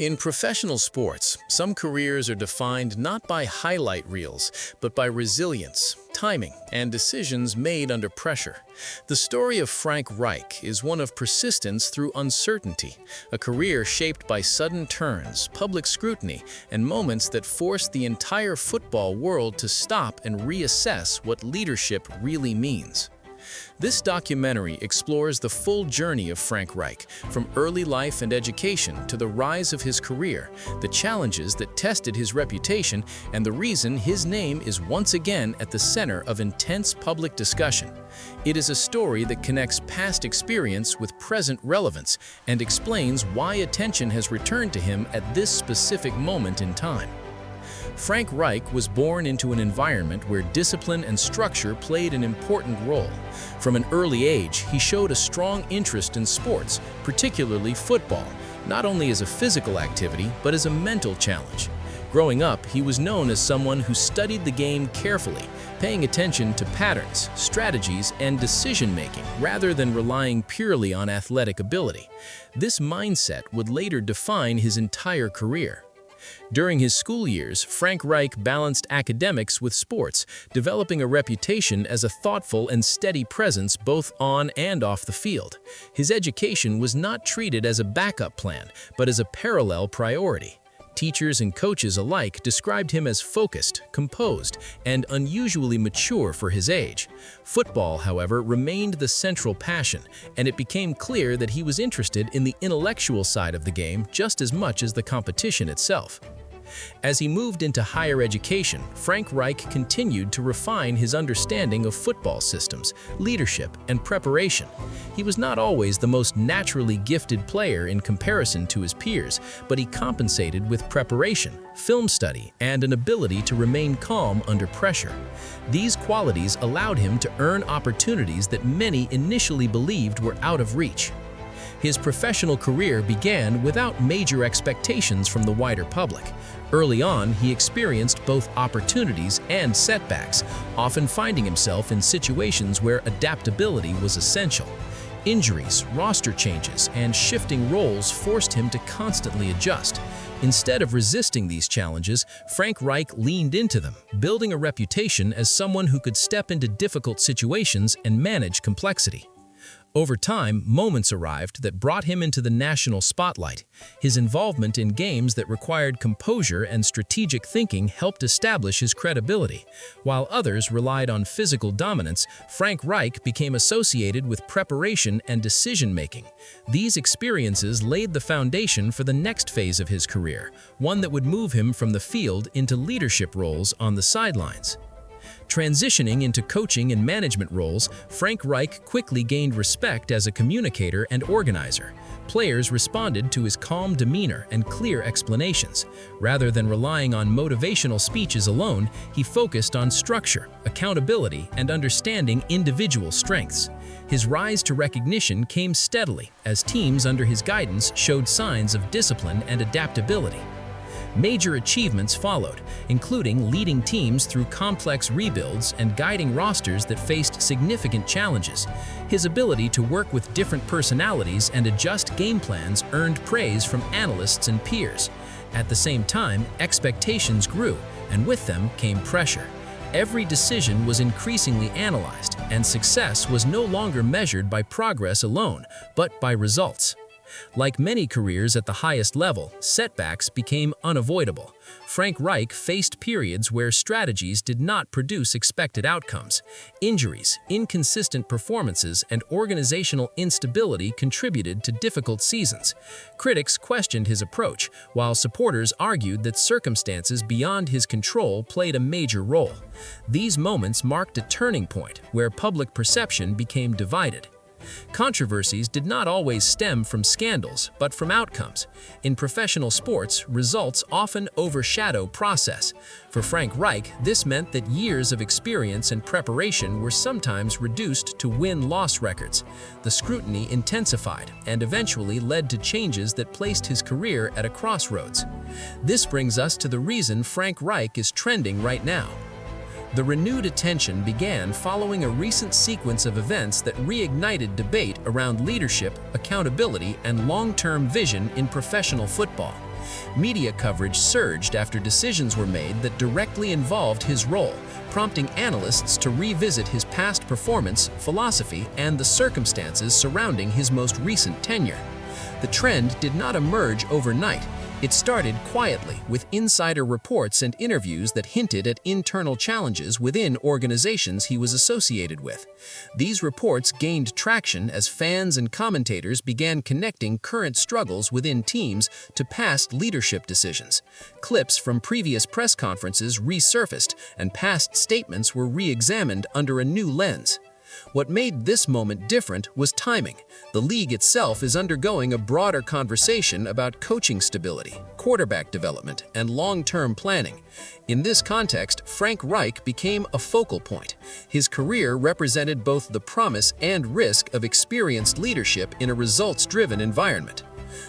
In professional sports, some careers are defined not by highlight reels, but by resilience, timing, and decisions made under pressure. The story of Frank Reich is one of persistence through uncertainty, a career shaped by sudden turns, public scrutiny, and moments that forced the entire football world to stop and reassess what leadership really means. This documentary explores the full journey of Frank Reich, from early life and education to the rise of his career, the challenges that tested his reputation, and the reason his name is once again at the center of intense public discussion. It is a story that connects past experience with present relevance and explains why attention has returned to him at this specific moment in time. Frank Reich was born into an environment where discipline and structure played an important role. From an early age, he showed a strong interest in sports, particularly football, not only as a physical activity, but as a mental challenge. Growing up, he was known as someone who studied the game carefully, paying attention to patterns, strategies, and decision-making, rather than relying purely on athletic ability. This mindset would later define his entire career. During his school years, Frank Reich balanced academics with sports, developing a reputation as a thoughtful and steady presence both on and off the field. His education was not treated as a backup plan, but as a parallel priority. Teachers and coaches alike described him as focused, composed, and unusually mature for his age. Football, however, remained the central passion, and it became clear that he was interested in the intellectual side of the game just as much as the competition itself. As he moved into higher education, Frank Reich continued to refine his understanding of football systems, leadership, and preparation. He was not always the most naturally gifted player in comparison to his peers, but he compensated with preparation, film study, and an ability to remain calm under pressure. These qualities allowed him to earn opportunities that many initially believed were out of reach. His professional career began without major expectations from the wider public. Early on, he experienced both opportunities and setbacks, often finding himself in situations where adaptability was essential. Injuries, roster changes, and shifting roles forced him to constantly adjust. Instead of resisting these challenges, Frank Reich leaned into them, building a reputation as someone who could step into difficult situations and manage complexity. Over time, moments arrived that brought him into the national spotlight. His involvement in games that required composure and strategic thinking helped establish his credibility. While others relied on physical dominance, Frank Reich became associated with preparation and decision-making. These experiences laid the foundation for the next phase of his career, one that would move him from the field into leadership roles on the sidelines. Transitioning into coaching and management roles, Frank Reich quickly gained respect as a communicator and organizer. Players responded to his calm demeanor and clear explanations. Rather than relying on motivational speeches alone, he focused on structure, accountability, and understanding individual strengths. His rise to recognition came steadily as teams under his guidance showed signs of discipline and adaptability. Major achievements followed, including leading teams through complex rebuilds and guiding rosters that faced significant challenges. His ability to work with different personalities and adjust game plans earned praise from analysts and peers. At the same time, expectations grew, and with them came pressure. Every decision was increasingly analyzed, and success was no longer measured by progress alone, but by results. Like many careers at the highest level, setbacks became unavoidable. Frank Reich faced periods where strategies did not produce expected outcomes. Injuries, inconsistent performances, and organizational instability contributed to difficult seasons. Critics questioned his approach, while supporters argued that circumstances beyond his control played a major role. These moments marked a turning point where public perception became divided. Controversies did not always stem from scandals, but from outcomes. In professional sports, results often overshadow process. For Frank Reich, this meant that years of experience and preparation were sometimes reduced to win-loss records. The scrutiny intensified and eventually led to changes that placed his career at a crossroads. This brings us to the reason Frank Reich is trending right now. The renewed attention began following a recent sequence of events that reignited debate around leadership, accountability, and long-term vision in professional football. Media coverage surged after decisions were made that directly involved his role, prompting analysts to revisit his past performance, philosophy, and the circumstances surrounding his most recent tenure. The trend did not emerge overnight. It started quietly, with insider reports and interviews that hinted at internal challenges within organizations he was associated with. These reports gained traction as fans and commentators began connecting current struggles within teams to past leadership decisions. Clips from previous press conferences resurfaced, and past statements were re-examined under a new lens. What made this moment different was timing. The league itself is undergoing a broader conversation about coaching stability, quarterback development, and long-term planning. In this context, Frank Reich became a focal point. His career represented both the promise and risk of experienced leadership in a results-driven environment.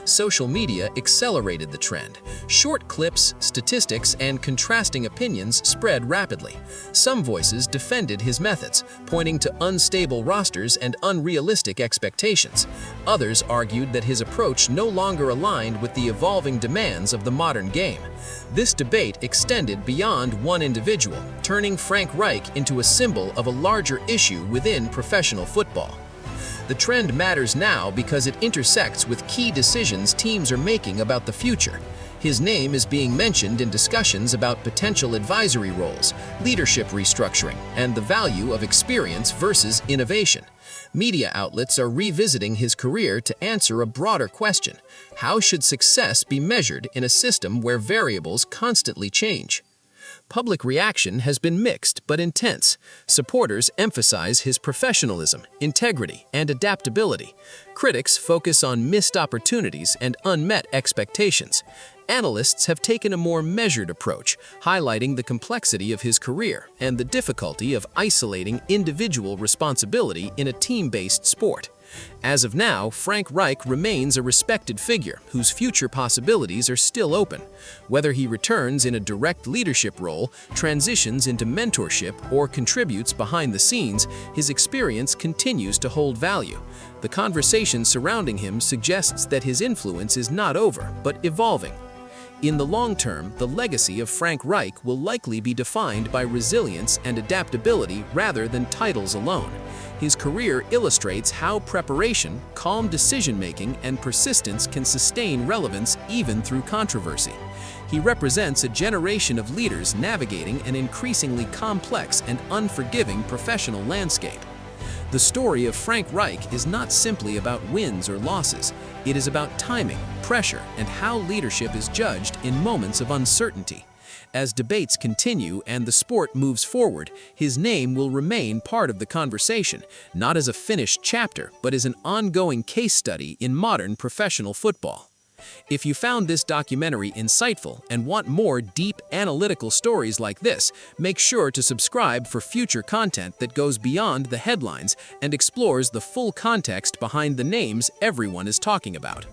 Social media accelerated the trend. Short clips, statistics, and contrasting opinions spread rapidly. Some voices defended his methods, pointing to unstable rosters and unrealistic expectations. Others argued that his approach no longer aligned with the evolving demands of the modern game. This debate extended beyond one individual, turning Frank Reich into a symbol of a larger issue within professional football. The trend matters now because it intersects with key decisions teams are making about the future. His name is being mentioned in discussions about potential advisory roles, leadership restructuring, and the value of experience versus innovation. Media outlets are revisiting his career to answer a broader question: how should success be measured in a system where variables constantly change? Public reaction has been mixed but intense. Supporters emphasize his professionalism, integrity, and adaptability. Critics focus on missed opportunities and unmet expectations. Analysts have taken a more measured approach, highlighting the complexity of his career and the difficulty of isolating individual responsibility in a team-based sport. As of now, Frank Reich remains a respected figure whose future possibilities are still open. Whether he returns in a direct leadership role, transitions into mentorship, or contributes behind the scenes, his experience continues to hold value. The conversation surrounding him suggests that his influence is not over, but evolving. In the long term, the legacy of Frank Reich will likely be defined by resilience and adaptability rather than titles alone. His career illustrates how preparation, calm decision-making, and persistence can sustain relevance even through controversy. He represents a generation of leaders navigating an increasingly complex and unforgiving professional landscape. The story of Frank Reich is not simply about wins or losses. It is about timing, pressure, and how leadership is judged in moments of uncertainty. As debates continue and the sport moves forward, his name will remain part of the conversation, not as a finished chapter, but as an ongoing case study in modern professional football. If you found this documentary insightful and want more deep analytical stories like this, make sure to subscribe for future content that goes beyond the headlines and explores the full context behind the names everyone is talking about.